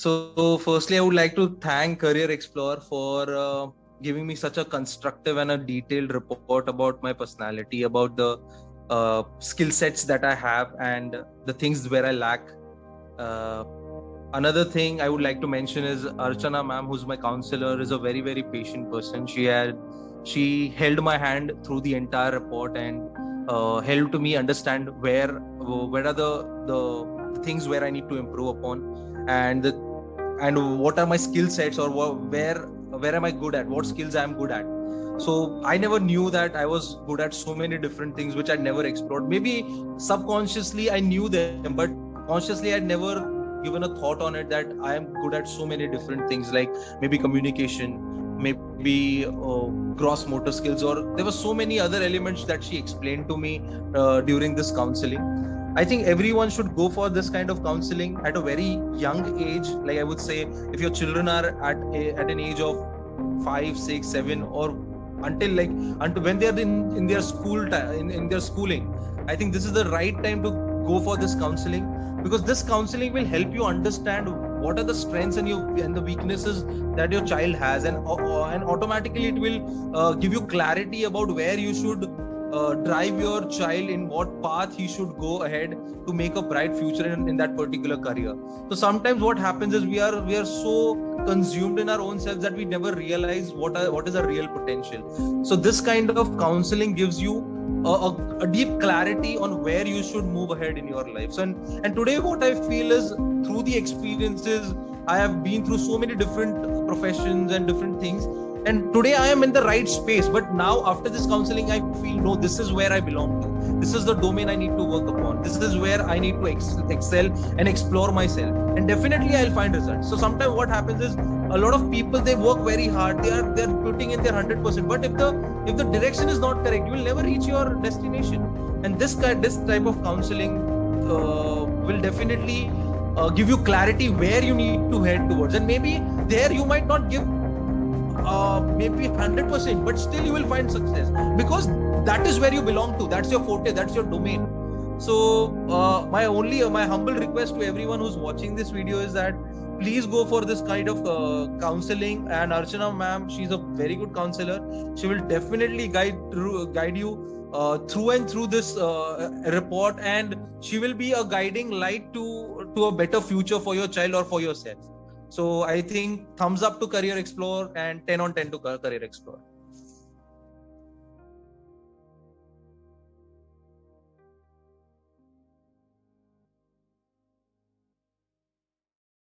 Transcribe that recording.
So, firstly, I would like to thank Career Explorer for giving me such a constructive and a detailed report about my personality, about the skill sets that I have, and the things where I lack. Uh, Another thing I would like to mention is Archana ma'am, who's my counselor, is a very, very patient person. She held my hand through the entire report and helped me understand where are the things where I need to improve upon, and what are my skill sets, or where am I good at, what skills I am good at. So I never knew that I was good at so many different things which I never explored. Maybe subconsciously I knew them, but consciously I'd never given a thought on it that I am good at so many different things, like maybe communication, maybe gross motor skills, or there were so many other elements that she explained to me during this counseling. I think everyone should go for this kind of counseling at a very young age. Like I would say, if your children are at an age of 5, 6, 7, or until when they are in their in their schooling, I think this is the right time to go for this counseling, because this counseling will help you understand what are the strengths and the weaknesses that your child has, and automatically it will give you clarity about where you should drive your child, in what path he should go ahead to make a bright future in that particular career. So sometimes what happens is we are so consumed in our own selves that we never realize what is our real potential. So this kind of counseling gives you a deep clarity on where you should move ahead in your life. So and today what I feel is, through the experiences I have been through so many different professions and different things, and today I am in the right space. But now after this counseling I feel, no, this is where I belong to, this is the domain I need to work upon, this is where I need to excel and explore myself, and definitely I'll find results. So sometimes what happens is, a lot of people, they work very hard, they're putting in their 100%, but if the direction is not correct, you will never reach your destination. And this type of counseling will definitely give you clarity where you need to head towards. And maybe there you might not give maybe 100%, but still you will find success, because that is where you belong to, that's your forte, that's your domain. So my humble request to everyone who's watching this video is that please go for this kind of counseling. And Archana ma'am, she's a very good counselor. She will definitely guide you through and through this report, and she will be a guiding light to a better future for your child or for yourself. So I think thumbs up to Career Explorer and 10 on 10 to Career Explorer.